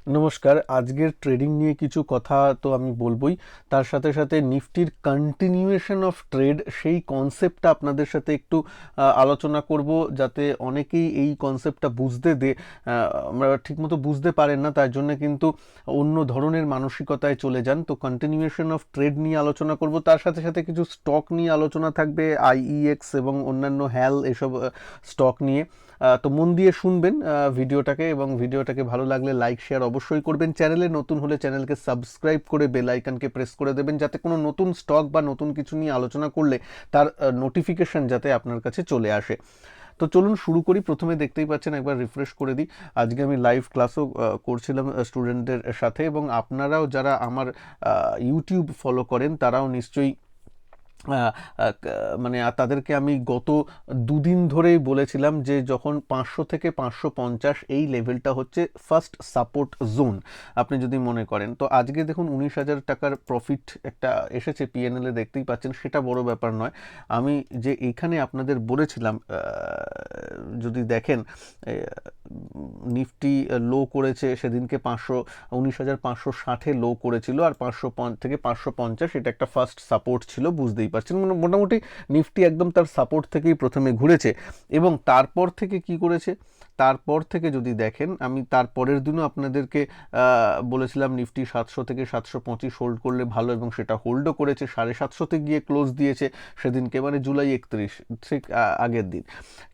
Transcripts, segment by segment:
নমস্কার। আজকের ট্রেডিং নিয়ে কিছু কথা তো আমি বলবই, তার সাথে সাথে নিফটির কন্টিনিউয়েশন অফ ট্রেড সেই কনসেপ্টটা আপনাদের সাথে একটু আলোচনা করব, যাতে অনেকেই এই কনসেপ্টটা আমরা ঠিকমতো বুঝতে পারেন না, তার জন্য কিন্তু অন্য ধরনের মানসিকতায় চলে যান। তো কন্টিনিউয়েশন অফ ট্রেড নিয়ে আলোচনা করব, তার সাথে সাথে কিছু স্টক নিয়ে আলোচনা থাকবে, আইইএক্স এবং অন্যান্য হ্যাল এসব স্টক নিয়ে। তো মন দিয়ে শুনবেন ভিডিওটাকে, এবং ভিডিওটাকে ভালো লাগলে লাইক শেয়ার অবশ্যই করবেন। চ্যানেলে নতুন হলে চ্যানেলকে সাবস্ক্রাইব করে বেল আইকনকে প্রেস করে দেবেন, যাতে কোনো নতুন স্টক বা নতুন কিছু নিয়ে আলোচনা করলে তার নোটিফিকেশন যাতে আপনার কাছে চলে আসে। তো চলুন শুরু করি। প্রথমে দেখতেই পাচ্ছেন, একবার রিফ্রেশ করে দিই, আজকে আমি লাইভ ক্লাসও করছিলাম স্টুডেন্টদের সাথে, এবং আপনারাও যারা আমার ইউটিউব ফলো করেন তারাও নিশ্চয়ই মানে তাদেরকে আমি গত দুদিন ধরেই বলেছিলাম যে যখন 500 থেকে 550 এই লেভেলটা হচ্ছে ফার্স্ট সাপোর্ট জোন, আপনি যদি মনে করেন। তো আজকে দেখুন 19,000 টাকার প্রফিট একটা এসেছে পিএনএল এ, দেখতেই পাচ্ছেন, সেটা বড় ব্যাপার নয়। আমি যে এইখানে আপনাদের বলেছিলাম, যদি দেখেন নিফটি লো করেছে সেদিনকে 19,560 লো করেছিল, আর 500 থেকে 550 এটা একটা ফার্স্ট সাপোর্ট ছিল, বুঝতেই পারছেন। মোটামুটি নিফটি একদম তার সাপোর্ট থেকেই প্রথমে ঘুরেছে, এবং তারপর থেকে কি করেছে, তারপর থেকে যদি দেখেন, আমি তারপরের দিনও আপনাদেরকে বলেছিলাম নিফটি 700 থেকে 725 হোল্ড করলে ভালো, এবং সেটা হোল্ডও করেছে। 750 গিয়ে ক্লোজ দিয়েছে সেদিনকে, মানে জুলাই 31, ঠিক আগের দিন।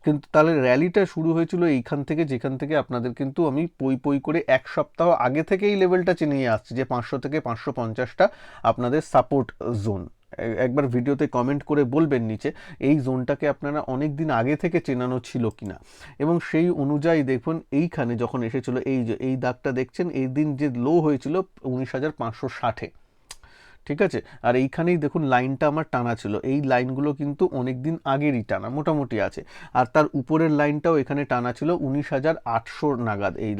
কিন্তু তাহলে র্যালিটা শুরু হয়েছিল এইখান থেকে, যেখান থেকে আপনাদের কিন্তু আমি পই পই করে এক সপ্তাহ আগে থেকে এই লেভেলটা চিনিয়ে আসছি যে 500 থেকে 550টা আপনাদের সাপোর্ট জোন। একবার ভিডিওতে কমেন্ট করে বলবেন নিচে এই জোনটাকে আপনারা অনেক দিন আগে থেকে চেনানো ছিল কিনা, এবং সেই অনুযায়ী দেখুন এইখানে যখন এসেছিল, এই যে এই দাগটা দেখছেন, এই দিন যে লো হয়েছিল 19,560, ঠিক আছে। আর এইখানেই দেখুন লাইনটা আমার টানা ছিল, এই লাইনগুলো কিন্তু অনেক দিন আগেরই টানা মোটামুটি আছে। আর তার উপরের লাইনটাও এখানে টানা ছিল 19,800 নাগাদ। এই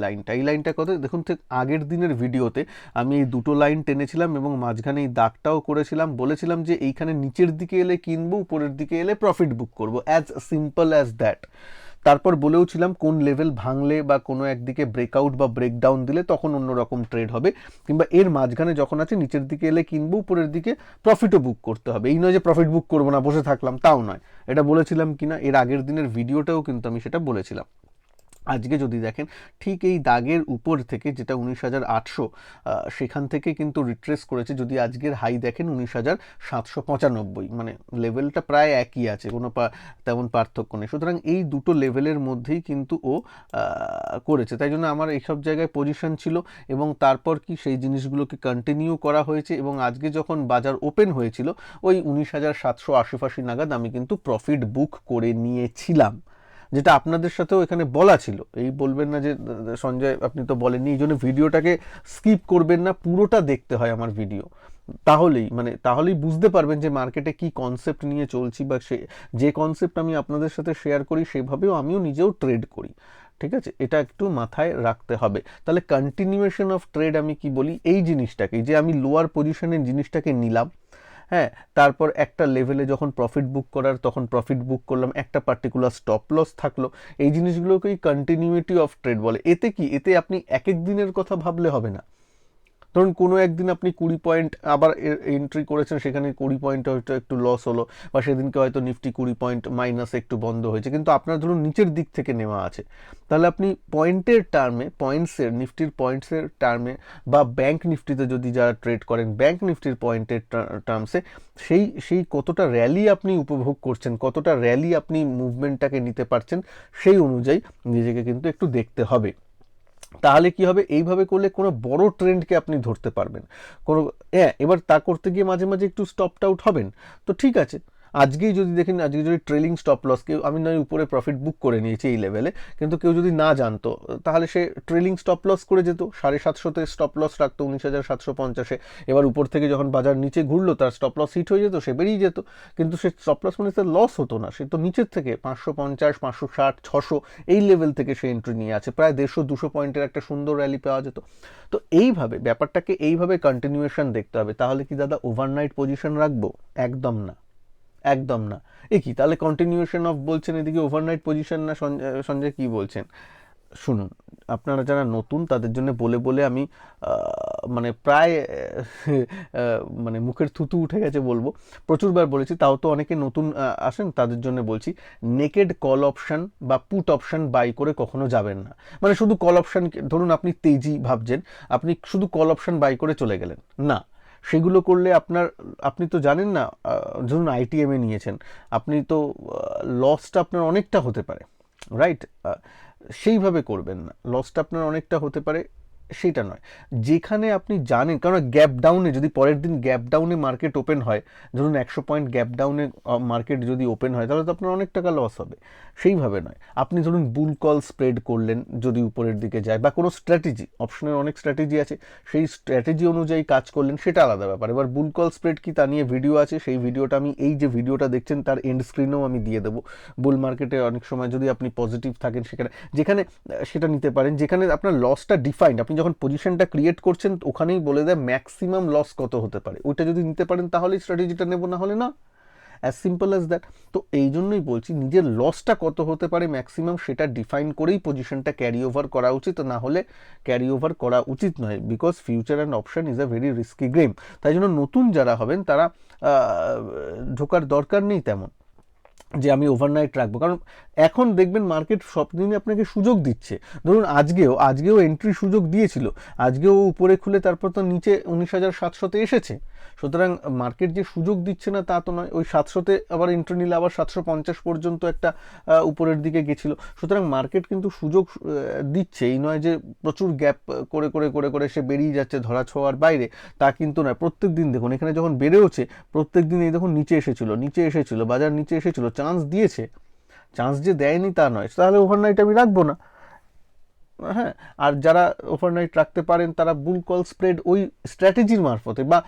লাইনটা কত দেখুন, ঠিক আগের দিনের ভিডিওতে আমি এই দুটো লাইন টেনেছিলাম, এবং মাঝখানে এই দাগটাও করেছিলাম, বলেছিলাম যে এইখানে নিচের দিকে এলে কিনবো, উপরের দিকে এলে প্রফিট বুক করবো, অ্যাজ সিম্পল অ্যাজ দ্যাট। তারপর বলেও ছিলাম কোন লেভেল ভাঙলে বা কোনো একদিকে ব্রেকআউট বা ব্রেকডাউন দিলে তখন অন্যরকম ট্রেড হবে, কিংবা এর মাঝখানে যখন আছে নিচের দিকে এলে কিনবো, উপরের দিকে প্রফিটও বুক করতে হবে। এই নয় যে প্রফিট বুক করবো না, বসে থাকলাম, তাও নয়। এটা বলেছিলাম কিনা এর আগের দিনের ভিডিওটাও কিন্তু আমি সেটা বলেছিলাম। আজকে যদি দেখেন ঠিক এই দাগের উপর থেকে, যেটা 19,800, সেখান থেকে কিন্তু রিট্রেস করেছে। যদি আজকের হাই দেখেন 19,795, মানে লেভেলটা প্রায় একই আছে, কোনো তেমন পার্থক্য নেই। সুতরাং এই দুটো লেভেলের মধ্যেই কিন্তু ও করেছে, তাই জন্য আমার এইসব জায়গায় পজিশন ছিল, এবং তারপর কি সেই জিনিসগুলোকে কন্টিনিউ করা হয়েছে, এবং আজকে যখন বাজার ওপেন হয়েছিল ওই 19,700 আশেপাশি নাগাদ আমি কিন্তু প্রফিট বুক করে নিয়েছিলাম, যেটা আপনাদের সাথেও এখানে বলা ছিল। এই বলবেন না যে সঞ্জয় আপনি তো বলেননি, এই জন্য ভিডিওটাকে স্কিপ করবেন না, পুরোটা দেখতে হয় আমার ভিডিও, তাহলেই বুঝতে পারবেন যে মার্কেটে কি কনসেপ্ট নিয়ে চলছি, বা যে কনসেপ্ট আমি আপনাদের সাথে শেয়ার করি সেভাবেও আমিও নিজেও ট্রেড করি, ঠিক আছে। এটা একটু মাথায় রাখতে হবে। তাহলে কন্টিনিউয়েশন অফ ট্রেড আমি কি বলি, এই জিনিসটাকে যে আমি লোয়ার পজিশনের জিনিসটাকে নিলাম, হ্যাঁ, তারপর একটা লেভেলে যখন প্রফিট বুক করার তখন প্রফিট বুক করলাম, একটা পার্টিকুলার স্টপ লস থাকলো, এই জিনিসগুলোকেই কন্টিনিউইটি অফ ট্রেড বলে। এতে কি, এতে আপনি এক এক দিনের কথা ভাবলে হবে না। ধরুন কোনো একদিন আপনি 20 পয়েন্ট আবার এন্ট্রি করেছেন, সেখানে 20 পয়েন্ট হয়তো একটু লস হলো, বা সেদিনকে হয়তো নিফটি 20 পয়েন্ট মাইনাসে একটু বন্ধ হয়েছে, কিন্তু আপনার ধরুন নিচের দিক থেকে নেওয়া আছে, তাহলে আপনি পয়েন্টের টার্মে, নিফটির পয়েন্টসের টার্মে, বা ব্যাংক নিফটিতে যদি যারা ট্রেড করেন ব্যাংক নিফটির পয়েন্টের টার্মসে, সেই কতটা র্যালি আপনি উপভোগ করছেন, কতটা র্যালি আপনি মুভমেন্টটাকে নিতে পারছেন, সেই অনুযায়ী নিজেকে কিন্তু একটু দেখতে হবে। তাহলে কি হবে, এইভাবে করলে কোনো বড় ট্রেন্ডকে আপনি ধরতে পারবেন। কোনো, হ্যাঁ, এবার তা করতে গিয়ে মাঝে মাঝে একটু স্টপ আউট হবেন, তো ঠিক আছে। আজকেই যদি দেখেন, আজকে যদি ট্রেলিং স্টপ লস, কেউ, আমি নয় উপরে প্রফিট বুক করে নিয়েছি এই লেভেলে, কিন্তু কেউ যদি না জানতো তাহলে সে ট্রেলিং স্টপ লস করে যেত, 750-তে স্টপ লস রাখতো 19,750-এ, এবার উপর থেকে যখন বাজার নিচে ঘুরলো তার স্টপ লস হিট হয়ে যেত, সে বেরিয়ে যেত, কিন্তু সে স্টপ লস মানে তার লস হতো না, সে তো নিচের থেকে 550, 560, 600 এই লেভেল থেকে সে এন্ট্রি নিয়ে আছে, প্রায় 150-200 পয়েন্টের একটা সুন্দর র্যালি পাওয়া যেত। তো এইভাবে ব্যাপারটাকে এইভাবে কন্টিনিউয়েশন দেখতে হবে। তাহলে কি দাদা ওভারনাইট পজিশন রাখবো? একদম না, একদম না। কি তাহলে কন্টিনিউয়েশন অফ বলছেন, এদিকে ওভারনাইট পজিশন না? সঞ্জয় কি বলছেন? শুনুন, আপনারা যারা নতুন তাদের জন্য বলে বলে আমি মানে প্রায় মানে মুখের থুতু উঠে গেছে বলবো, প্রচুরবার বলেছি, তাও তো অনেকে নতুন আসেন, তাদের জন্য বলছি, নেকেড কল অপশন বা পুট অপশন বাই করে কখনো যাবেন না। মানে শুধু কল অপশন, ধরুন আপনি তেজি ভাবছেন, আপনি শুধু কল অপশন বাই করে চলে গেলেন না, সেগুলো করলে আপনি তো জানেন না, ধরুন আইটিএমে নিয়েছেন, আপনি তো লসটা আপনার অনেকটা হতে পারে, রাইট? সেইভাবে করবেন না, লসটা আপনার অনেকটা হতে পারে, সেটা নয়। যেখানে আপনি জানেন, কারণ গ্যাপ ডাউনে, যদি পরের দিন গ্যাপ ডাউনে মার্কেট ওপেন হয়, ধরুন 100 পয়েন্ট গ্যাপ ডাউনে মার্কেট যদি ওপেন হয়, তাহলে তো আপনার অনেক টাকা লস হবে। সেইভাবে নয়, আপনি ধরুন বুল কল স্প্রেড করলেন যদি উপরের দিকে যায়, বা কোনো স্ট্র্যাটেজি, অপশনের অনেক স্ট্র্যাটেজি আছে, সেই স্ট্র্যাটেজি অনুযায়ী কাজ করলেন, সেটা আলাদা ব্যাপার। এবার বুল কল স্প্রেড কি তা নিয়ে ভিডিও আছে, সেই ভিডিওটা আমি, এই যে ভিডিওটা দেখছেন তার এন্ড স্ক্রিনেও আমি দিয়ে দেবো। বুল মার্কেটে অনেক সময় যদি আপনি পজিটিভ থাকেন, যেখানে সেটা নিতে পারেন, যেখানে আপনার লসটা ডিফাইন্ড, আপনি যখন পজিশনটা ক্রিয়েট করছেন ওখানেই বলে দেয় ম্যাক্সিমাম লস কত হতে পারে, ওইটা যদি নিতে পারেন তাহলেই স্ট্র্যাটেজিটা নেবো, না হলে না। As simple as that. তো এই জন্যই বলছি, নিজের লসটা কত হতে পারে ম্যাক্সিমাম, সেটা ডিফাইন করেই পজিশনটা ক্যারি ওভার করা উচিত, না হলে ক্যারি ওভার করা উচিত নয়, because future and option is a very risky game. তাই জন্য নতুন যারা হবেন তারা ঢোকার দরকার নেই তেমন, যে আমি ওভারনাইট রাখবো, কারণ এখন দেখবেন মার্কেট সব দিনই আপনাকে সুযোগ দিচ্ছে। ধরুন আজকেও এন্ট্রি সুযোগ দিয়েছিল, আজকেও উপরে খুলে তারপর তো নিচে 19,700-তে এসেছে। সুতরাং মার্কেট যে সুযোগ দিচ্ছে না তা তো নয়, ওই 700-তে আবার এন্ট্রি নিলে আবার 750 পর্যন্ত একটা উপরের দিকে গেছিল। সুতরাং মার্কেট কিন্তু সুযোগ দিচ্ছে, এই নয় যে প্রচুর গ্যাপ করে করে করে করে সে বেরিয়ে যাচ্ছে ধরা ছোঁয়ার বাইরে, তা কিন্তু নয়। প্রত্যেক দিন দেখুন, এখানে যখন বেড়েওছে প্রত্যেক দিন এই দেখুন নিচে এসেছিল, বাজার নিচে এসেছিল, চান্স দিয়েছে, চান্স যে দেয়নি তা নয়, তাহলে ওভারনাইট আমি রাখবো না। হ্যাঁ, আর যারা ওভারনাইট রাখতে পারেন তারা বুল কল স্প্রেড ওই স্ট্র্যাটেজির মারফতে, বা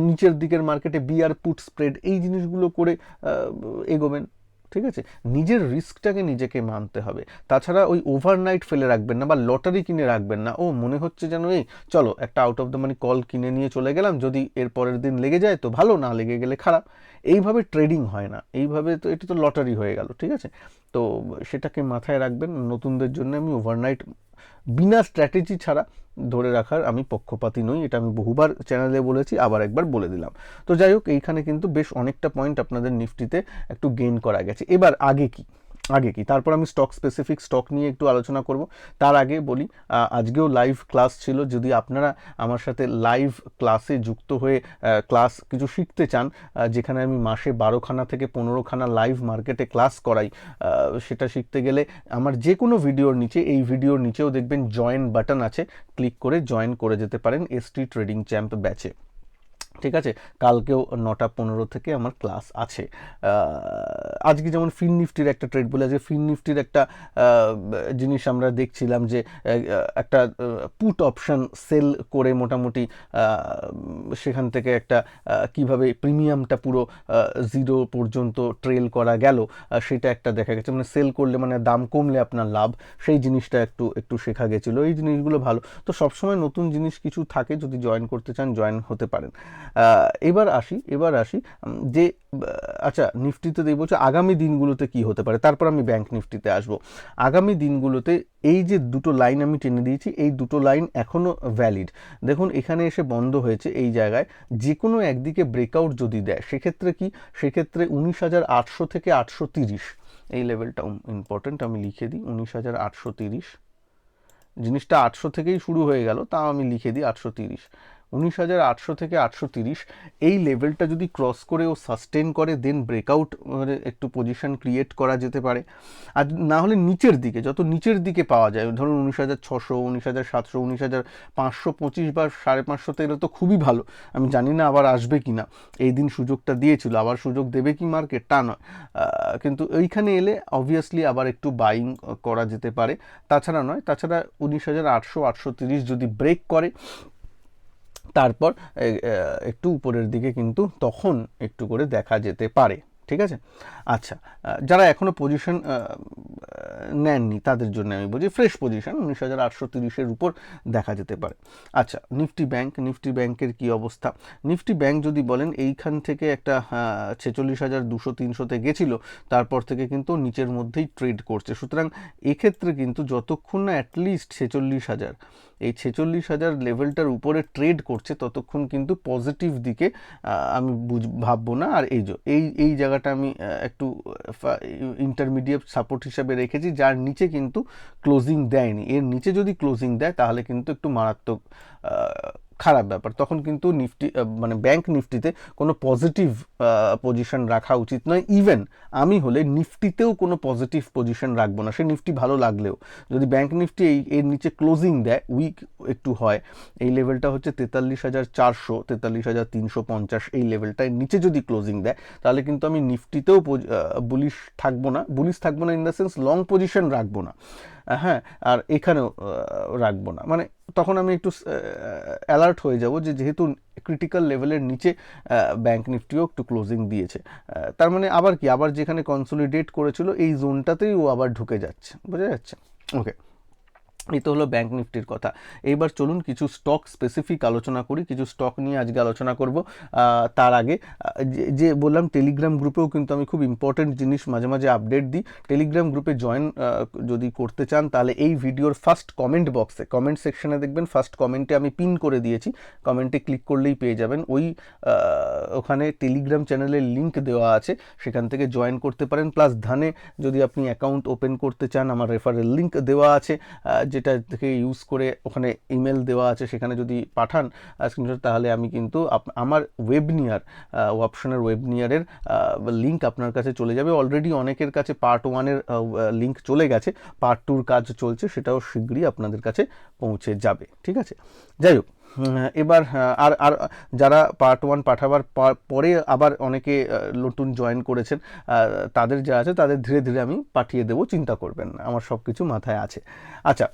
নিচের দিকের মার্কেটে বিয়ার পুট স্প্রেড, এই জিনিসগুলো করে এগোবেন। ঠিক আছে, নিজের রিস্কটাকে নিজেকে মানতে হবে। তাছাড়া ওই ওভারনাইট ফেলে রাখবেন না, বা লটারি কিনে রাখবেন না, ও মনে হচ্ছে যেন এই চলো একটা out of the money call কিনে নিয়ে চলে গেলাম, যদি এর পরের দিন লেগে যায় তো ভালো, না লেগে গেলে খারাপ। এইভাবে ট্রেডিং হয় না, এইভাবে তো এটা তো লটারি হয়ে গেল। ঠিক আছে, তো সেটাকে মাথায় রাখবেন। নতুনদের জন্য আমি ওভারনাইট বিনা স্ট্র্যাটেজি ছাড়া ধরে রাখার আমি পক্ষপাতী নই, এটা আমি বহুবার চ্যানেলে বলেছি, আবার একবার বলে দিলাম। তো যাই হোক, এইখানে কিন্তু বেশ অনেকটা পয়েন্ট আপনাদের নিফটিতে একটু গেইন করা গেছে। এবার আগে কি তারপর আমি স্টক স্পেসিফিক স্টক নিয়ে একটু আলোচনা করব। তার আগে বলি, আজকেও লাইভ ক্লাস ছিল, যদি আপনারা আমার সাথে লাইভ ক্লাসে যুক্ত হয়ে ক্লাস কিছু শিখতে চান, যেখানে আমি মাসে 12খানা থেকে 15খানা লাইভ মার্কেটে ক্লাস করাই, সেটা শিখতে গেলে আমার যে কোনো ভিডিওর নিচে, এই ভিডিওর নিচেও দেখবেন জয়েন বাটন আছে, ক্লিক করে জয়েন করে যেতে পারেন এসটি ট্রেডিং চ্যাম্প ব্যাচে। ঠিক আছে, কালকেও 9টা 15 থেকে আমার ক্লাস আছে। আজকে যেমন ফিন নিফটির একটা ট্রেড বলে, আজকে ফিন নিফটির একটা জিনিস আমরা দেখছিলাম, যে একটা পুট অপশন সেল করে মোটামুটি সেখান থেকে একটা কিভাবে প্রিমিয়ামটা পুরো 0 পর্যন্ত ট্রেল করা গেল, সেটা একটা দেখা গেছে। মানে সেল করলে মানে দাম কমলে আপনার লাভ, সেই জিনিসটা একটু শেখা গেছিলো। এই জিনিসগুলো ভালো। তো সবসময় নতুন জিনিস কিছু থাকে, যদি জয়েন করতে চান জয়েন হতে পারেন। এবার আসি যে আচ্ছা, নিফটিতে দেখব আগামী দিনগুলোতে কি হতে পারে, তারপর আমি ব্যাংক নিফটিতে আসব। আগামী দিনগুলোতে এই যে দুটো লাইন আমি টেনে দিয়েছি, এই দুটো লাইন এখনও ভ্যালিড। দেখুন, এখানে এসে বন্ধ হয়েছে এই জায়গায়, যে কোনো একদিকে ব্রেকআউট যদি দেয় সেক্ষেত্রে 19,800 থেকে 830, এই লেভেলটা ইম্পর্টেন্ট, আমি লিখে দিই 19,830। জিনিসটা 800 থেকেই শুরু হয়ে গেল, তাও আমি লিখে দিই 830। 19,800 থেকে 830 এই লেভেলটা যদি ক্রস করে ও সাস্টেন করে, দেন ব্রেকআউট একটু পজিশন ক্রিয়েট করা যেতে পারে। আর না হলে নিচের দিকে, যত নিচের দিকে পাওয়া যায়, ধরুন 19,600, 19,700, 19,525 বা 550 এলে তো খুবই ভালো। আমি জানি না আবার আসবে কি না, এই দিন সুযোগটা দিয়েছিল, আবার সুযোগ দেবে কি মার্কেট তা নয়, কিন্তু এইখানে এলে অবভিয়াসলি আবার একটু বাইং করা যেতে পারে। তাছাড়া 19,800, 830 যদি ব্রেক করে, তারপর একটু উপরের দিকে কিন্তু তখন একটু করে দেখা যেতে পারে। ঠিক আছে। আচ্ছা, যারা এখনো পজিশন নেননি তাদের জন্য আমি বলছি ফ্রেশ পজিশন 19,830-এর উপর দেখা যেতে পারে। আচ্ছা, নিফটি ব্যাংকের কি অবস্থা? নিফটি ব্যাংক যদি বলেন এইখান থেকে একটা 46,200-300-তে গেছিল, তারপর থেকে কিন্তু নিচের মধ্যেই ট্রেড করছে। সুতরাং এক্ষেত্রে কিন্তু যতক্ষণ না অ্যাটলিস্ট 46,000, এই 46,000 লেভেলটার উপরে ট্রেড করছে ততক্ষণ কিন্তু পজিটিভ দিকে আমি ভাববো না। আর এই জায়গাটা আমি একটু ইন্টারমিডিয়েট সাপোর্ট হিসাবে রেখেছি, যার নিচে কিন্তু ক্লোজিং দেয়নি। এর নিচে যদি ক্লোজিং দেয় তাহলে কিন্তু একটু মারাত্মক খারাপ ব্যাপার, তখন কিন্তু নিফটি মানে ব্যাংক নিফটিতে কোনো পজিটিভ পজিশন রাখা উচিত নয়। ইভেন আমি হলে নিফটিতেও কোনো পজিটিভ পজিশন রাখবো না, সে নিফটি ভালো লাগলেও। যদি ব্যাংক নিফটি এর নিচে ক্লোজিং দেয়, উইক একটু হয়, এই লেভেলটা হচ্ছে 43,400, 43,350, এই লেভেলটার নিচে যদি ক্লোজিং দেয় তাহলে কিন্তু আমি নিফটিতেও বুলিশ থাকবো না in the sense long position রাখবো না, হ্যাঁ, আর এখানেও রাখবো না। মানে তখন আমি একটু অ্যালার্ট হয়ে যাব যে যেহেতু ক্রিটিক্যাল লেভেলের নিচে ব্যাংক নিফটিও একটু ক্লোজিং দিয়েছে, তার মানে আবার যেখানে কনসোলিডেট করেছিল এই জোনটাতেই ও আবার ঢুকে যাচ্ছে, বোঝা যাচ্ছে? ওকে, এই তো হলো ব্যাংক নিফটির কথা। এইবার চলুন কিছু স্টক স্পেসিফিক আলোচনা করি, কিছু স্টক নিয়ে আজকে আলোচনা করব। তার আগে যে বললাম টেলিগ্রাম গ্রুপেও কিন্তু আমি খুব ইম্পর্টেন্ট জিনিস মাঝে মাঝে আপডেট দিই। টেলিগ্রাম গ্রুপে জয়েন যদি করতে চান তাহলে এই ভিডিওর ফার্স্ট কমেন্ট বক্সে, কমেন্ট সেকশনে দেখবেন ফার্স্ট কমেন্টে আমি পিন করে দিয়েছি, কমেন্টে ক্লিক করলেই পেয়ে যাবেন। ওখানে টেলিগ্রাম চ্যানেলের লিঙ্ক দেওয়া আছে, সেখান থেকে জয়েন করতে পারেন। প্লাস ধানে যদি আপনি অ্যাকাউন্ট ওপেন করতে চান, আমার রেফারেল লিঙ্ক দেওয়া আছে, যেটা থেকে ইউজ করে ওখানে ইমেল দেওয়া আছে, সেখানে যদি পাঠান স্ক্রিনশট, তাহলে আমি কিন্তু আমার অপশনের ওয়েবনিয়ারের লিঙ্ক আপনার কাছে চলে যাবে। অলরেডি অনেকের কাছে পার্ট 1-এর লিঙ্ক চলে গেছে, পার্ট 2-র কাজ চলছে, সেটাও শীঘ্রই আপনাদের কাছে পৌঁছে যাবে। ঠিক আছে, যাই হোক, এবার আর যারা পার্ট 1 পাঠাবার পরে আবার অনেকে নতুন জয়েন করেছেন, তাদের যা আছে তাদের ধীরে ধীরে আমি পাঠিয়ে দেবো, চিন্তা করবেন না, আমার সব কিছু মাথায় আছে। আচ্ছা,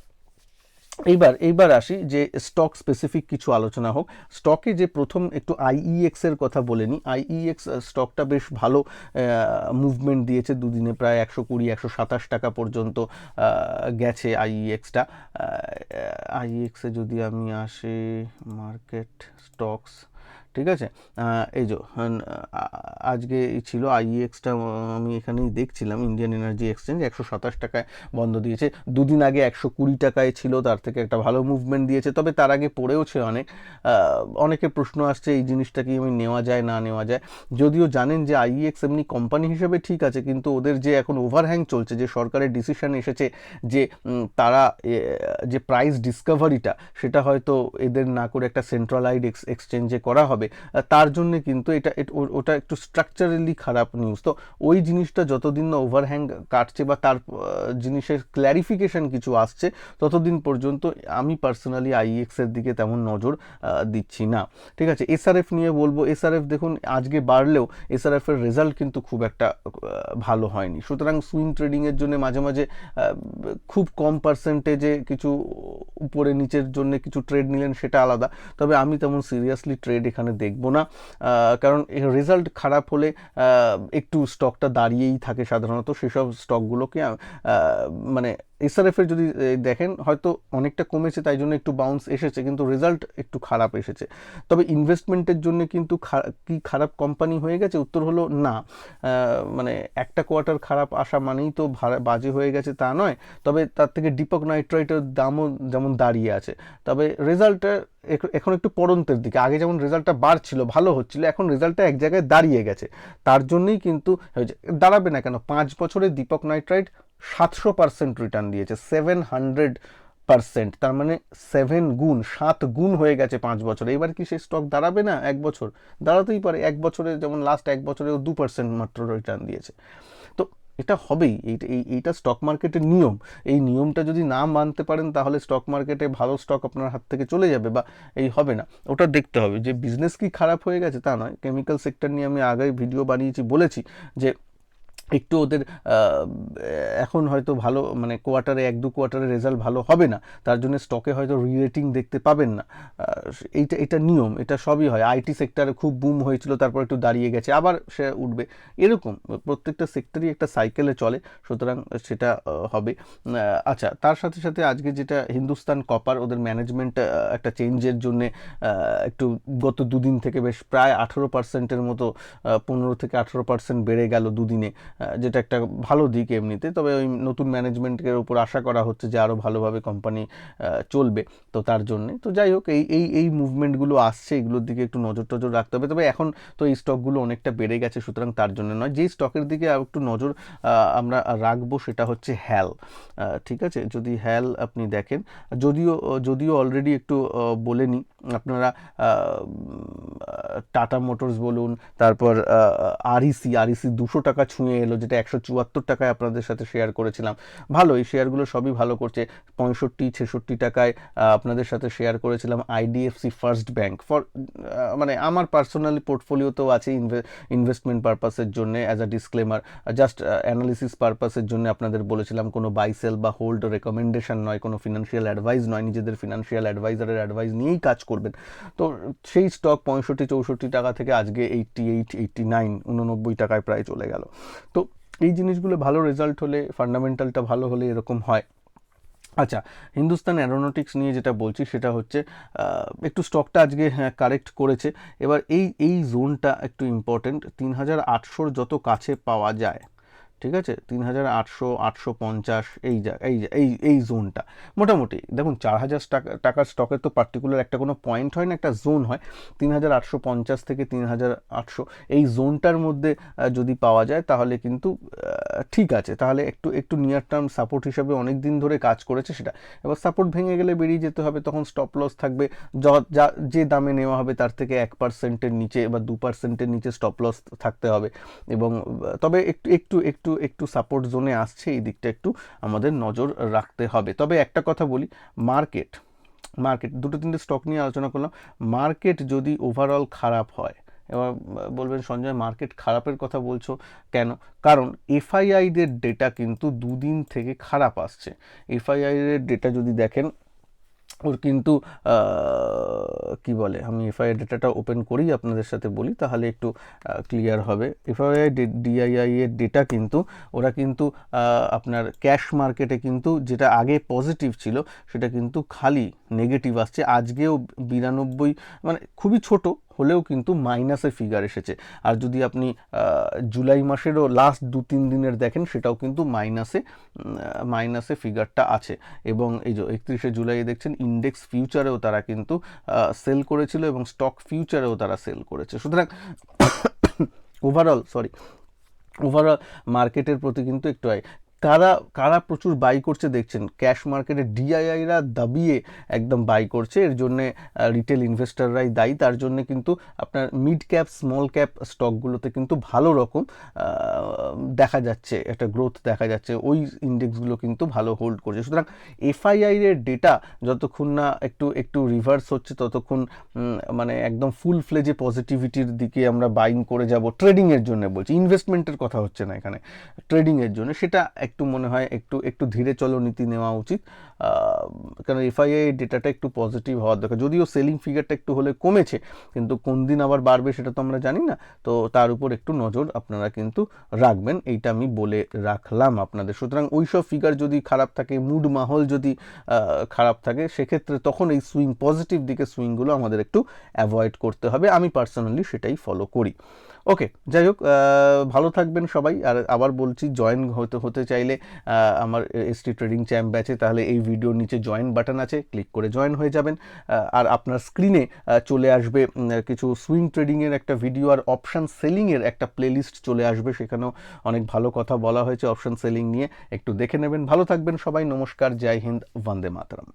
এইবার আসি যে স্টক স্পেসিফিক কিছু আলোচনা হোক। স্টকে যে প্রথম একটু আইইএক্স এর কথা বলে নিই। আইইএক্স স্টকটা বেশ ভালো মুভমেন্ট দিয়েছে, দুদিনে প্রায় 120-127 টাকা পর্যন্ত গেছে আইইএক্সটা। আইইএক্সে যদি আমি আসি, মার্কেট স্টকস, ঠিক আছে, এই যে আজকে ছিল আইইএক্সটা, আমি এখানেই দেখছিলাম, ইন্ডিয়ান এনার্জি এক্সচেঞ্জ 127 টাকায় বন্ধ দিয়েছে। দুদিন আগে 120 টাকায় ছিল, তার থেকে একটা ভালো মুভমেন্ট দিয়েছে, তবে তার আগে পড়েওছে অনেকের প্রশ্ন আসছে এই জিনিসটা কি আমি নেওয়া যায় না নেওয়া যায়। যদিও জানেন যে আইইএক্স এমনি কোম্পানি হিসেবে ঠিক আছে, কিন্তু ওদের যে এখন ওভারহ্যাং চলছে, যে সরকারের ডিসিশন এসেছে যে তারা যে প্রাইস ডিসকভারিটা সেটা হয়তো এদের না করে একটা সেন্ট্রালাইজড এক্সচেঞ্জে করা হবে, তার জন্য কিন্তু ওটা একটু স্ট্রাকচারালি খারাপ নিউজ। তো ওই জিনিসটা যতদিন না ওভারহ্যাং কাটছে বা তার জিনিসের ক্ল্যারিফিকেশন কিছু আসছে, ততদিন পর্যন্ত আমি পার্সোনালি আইএক্স এর দিকে তেমন নজর দিচ্ছি না। ঠিক আছে, এসআরএফ নিয়ে বলবো। এসআরএফ দেখুন আজকে বাড়লেও এসআরএফ এর রেজাল্ট কিন্তু খুব একটা ভালো হয়নি, সুতরাং সুইং ট্রেডিং এর জন্য মাঝে মাঝে খুব কম পার্সেন্টেজে কিছু উপরে নিচের জন্য কিছু ট্রেড নিলেন, সেটা আলাদা। তবে আমি তেমন সিরিয়াসলি ট্রেড এখানে দেখবো না, কারণ রেজাল্ট খারাপ হলে একটু স্টকটা দাঁড়িয়েই থাকে সাধারণত। সেসব স্টকগুলোকে মানে এসআরএফ এর যদি দেখেন হয়তো অনেকটা কমেছে, তাই জন্য একটু বাউন্স এসেছে, কিন্তু রেজাল্ট একটু খারাপ এসেছে। তবে ইনভেস্টমেন্টের জন্য কিন্তু কি খারাপ কোম্পানি হয়ে গেছে? উত্তর হলো না। মানে একটা কোয়ার্টার খারাপ আসা মানেই তো বাজে হয়ে গেছে তা নয়। তবে তার থেকে দীপক নাইট্রাইটের দামও যেমন দাঁড়িয়ে আছে, তবে রেজাল্টটা এখন একটু পড়ন্তের দিকে। আগে যেমন রেজাল্টটা বাড়ছিল, ভালো হচ্ছিল, এখন রেজাল্টটা এক জায়গায় দাঁড়িয়ে গেছে। তার জন্যই কিন্তু দাঁড়াবে না কেন, 5 বছরে দীপক নাইট্রাইট 700% রিটার্ন দিয়েছে, 700%, তার মানে 7 গুণ হয়ে গেছে 5 বছরে। এবার কি সেই স্টক দাঁড়াবে না? 1 বছর দাঁড়াতেই পারে। 1 বছরে যেমন লাস্ট 1 বছরেও 2% মাত্র রিটার্ন দিয়েছে। তো এটা হবেই, এইটা স্টক মার্কেটের নিয়ম। এই নিয়মটা যদি না মানতে পারেন তাহলে স্টক মার্কেটে ভালো স্টক আপনার হাত থেকে চলে যাবে, বা এই হবে না। ওটা দেখতে হবে যে বিজনেস কি খারাপ হয়ে গেছে তা নয়। কেমিক্যাল সেক্টর নিয়ে আমি আগে ভিডিও বানিয়েছি, বলেছি যে একটু ওদের এখন হয়তো ভালো মানে কোয়ার্টারে 1-2 কোয়ার্টারে রেজাল্ট ভালো হবে না, তার জন্য স্টকে হয়তো রিরেটিং দেখতে পাবেন না। এটা নিয়ম, এটা সবই হয়। আইটি সেক্টরে খুব বুম হয়েছিল, তারপর একটু দাঁড়িয়ে গেছে, আবার সে উঠবে, এরকম প্রত্যেকটা সেক্টরই একটা সাইকেলে চলে, সুতরাং সেটা হবে। আচ্ছা, তার সাথে সাথে আজকে যেটা হিন্দুস্তান কপার, ওদের ম্যানেজমেন্ট একটা চেঞ্জের জন্যে একটু গত দুদিন থেকে বেশ প্রায় 18%-এর মতো, 15-18% বেড়ে গেল দুদিনে, যেটা একটা ভালো দিক এমনিতে। তবে ওই নতুন ম্যানেজমেন্টের উপর আশা করা হচ্ছে যে আরও ভালোভাবে কোম্পানি চলবে, তো তার জন্যে। তো যাই হোক, এই মুভমেন্টগুলো আসছে, এগুলোর দিকে একটু নজর টজর রাখতে হবে। তবে এখন তো এই স্টকগুলো অনেকটা বেড়ে গেছে, সুতরাং তার জন্য নয়। যেই স্টকের দিকে একটু নজর আমরা রাখবো সেটা হচ্ছে হ্যাল। ঠিক আছে, যদি হ্যাল আপনি দেখেন, যদিও অলরেডি একটু বলে নিই, আপনারা টাটা মোটরস বলুন, তারপর আরইসি 200 টাকা ছুঁয়ে এলো, যেটা 174 টাকায় আপনাদের সাথে শেয়ার করেছিলাম। ভালো, এই শেয়ারগুলো সবই ভালো করছে। 65-66 টাকায় আপনাদের সাথে শেয়ার করেছিলাম আইডিএফসি ফার্স্ট ব্যাংক, মানে আমার পার্সোনালি পোর্টফোলিওতেও আছে ইনভেস্টমেন্ট পারপাসের জন্য, as a disclaimer, just analysis পারপাসের জন্য আপনাদের বলেছিলাম, কোনো বাই সেল বা হোল্ড রেকমেন্ডেশন নয়, কোনো ফিনান্সিয়াল অ্যাডভাইস নয়, নিজেদের ফিনান্সিয়াল অ্যাডভাইজারের অ্যাডভাইস নিয়েই কাজ করবেন। তো সেই স্টক 65-64 টাকা থেকে আজকে 88-89 টাকায় প্রায় চলে গেল। তো এই জিনিসগুলো ভালো রেজাল্ট হলে, ফান্ডামেন্টালটা ভালো হলে এরকম হয়। আচ্ছা, হিন্দুস্তান অ্যারোনটিক্স নিয়ে যেটা বলছি সেটা হচ্ছে একটু স্টকটা আজকে কারেক্ট করেছে। এবার এই জোনটা একটু ইম্পর্টেন্ট, 3800 যত কাছে পাওয়া যায়, ঠিক আছে, 3800, 850, এই জোনটা মোটামুটি দেখুন, 4000 টাকার স্টকের তো পার্টিকুলার একটা কোনো পয়েন্ট হয় না, একটা জোন হয়। 3850 থেকে 3800 এই জোনটার মধ্যে যদি পাওয়া যায় তাহলে কিন্তু ঠিক আছে, তাহলে একটু নিয়ার টার্ম সাপোর্ট হিসাবে অনেক দিন ধরে কাজ করেছে সেটা। এবার সাপোর্ট ভেঙে গেলে বেরিয়ে যেতে হবে, তখন স্টপ লস থাকবে, যে দামে নেওয়া হবে তার থেকে 1%-এর নিচে বা 2%-এর নিচে স্টপ লস থাকতে হবে। এবং তবে একটু সাপোর্ট জোনে আসছে, এই দিকটা একটু আমাদের নজর রাখতে হবে। তবে একটা কথা বলি, মার্কেট 2-3টে স্টক নিয়ে আলোচনা করলাম, মার্কেট যদি ওভারঅল খারাপ হয়, এবার বলবেন সঞ্জয় মার্কেট খারাপের কথা বলছো কেন? কারণ এফআইআইদের ডেটা কিন্তু দুদিন থেকে খারাপ আসছে। এফআইআইয়ের ডেটা যদি দেখেন, ওর কিন্তু কি বলে, আমি এফআইআই ডেটাটা ওপেন করেই আপনাদের সাথে বলি, তাহলে একটু ক্লিয়ার হবে। এফআইআই ডিআইআই এর ডেটা কিন্তু ওরা কিন্তু আপনার ক্যাশ মার্কেটে কিন্তু যেটা আগে পজিটিভ ছিল সেটা কিন্তু খালি নেগেটিভ আসছে। আজকেও 92, মানে খুবই ছোট হলেও কিন্তু মাইনাসে ফিগার এসেছে। আর যদি আপনি জুলাই মাসেরও লাস্ট 2-3 দিনের দেখেন, সেটাও কিন্তু মাইনাসে ফিগারটা আছে। এবং এই যে 31শে জুলাই দেখছেন, ইন্ডেক্স ফিউচারেও তারা কিন্তু সেল করেছিল এবং স্টক ফিউচারেও তারা সেল করেছে। সুতরাং ওভারঅল মার্কেটের প্রতি কিন্তু একটু কারা প্রচুর বাই করছে দেখছেন, ক্যাশ মার্কেটে ডিআইআইরা দাবিয়ে একদম বাই করছে। এর জন্যে রিটেল ইনভেস্টাররাই দায়ী। তার জন্য কিন্তু আপনার মিড ক্যাপ স্মল ক্যাপ স্টকগুলোতে কিন্তু ভালো রকম দেখা যাচ্ছে, একটা গ্রোথ দেখা যাচ্ছে, ওই ইন্ডেক্সগুলো কিন্তু ভালো হোল্ড করছে। সুতরাং এফআইআই এর ডেটা যতক্ষণ না একটু রিভার্স হচ্ছে, ততক্ষণ মানে একদম ফুল ফ্লেজে পজিটিভিটির দিকে আমরা বাইং করে যাব। ট্রেডিংয়ের জন্য বলছি, ইনভেস্টমেন্টের কথা হচ্ছে না এখানে, ট্রেডিংয়ের জন্য সেটা একটু মনে হয় একটু ধীরে চলো নীতি নেওয়া উচিত। কারণ এফআইআই ডেটাটা একটু পজিটিভ হওয়ার দরকার। যদিও সেলিং ফিগারটা একটু হলে কমেছে, কিন্তু কোন দিন আবার বাড়বে সেটা তো আমরা জানি না। তো তার উপর একটু নজর আপনারা কিন্তু রাখবেন, এইটা আমি বলে রাখলাম আপনাদের। সুতরাং ওইসব ফিগার যদি খারাপ থাকে, মুড মাহল যদি খারাপ থাকে, সেক্ষেত্রে তখন এই পজিটিভ দিকে সুইংগুলো আমাদের একটু অ্যাভয়েড করতে হবে। আমি পার্সোনালি সেটাই ফলো করি। ওকে, যাই হোক, ভালো থাকবেন সবাই। আর আবার বলছি, জয়েন হতে চাইলে আমার এসটি ট্রেডিং চ্যাম্প ব্যাচে, তাহলে এই ভিডিওর নিচে জয়েন বাটন আছে, ক্লিক করে জয়েন হয়ে যাবেন। আর আপনার স্ক্রিনে চলে আসবে কিছু সুইং ট্রেডিংয়ের একটা ভিডিও, আর অপশান সেলিংয়ের একটা প্লেলিস্ট চলে আসবে, সেখানেও অনেক ভালো কথা বলা হয়েছে অপশান সেলিং নিয়ে, একটু দেখে নেবেন। ভালো থাকবেন সবাই, নমস্কার, জয় হিন্দ, বন্দে মাতরম।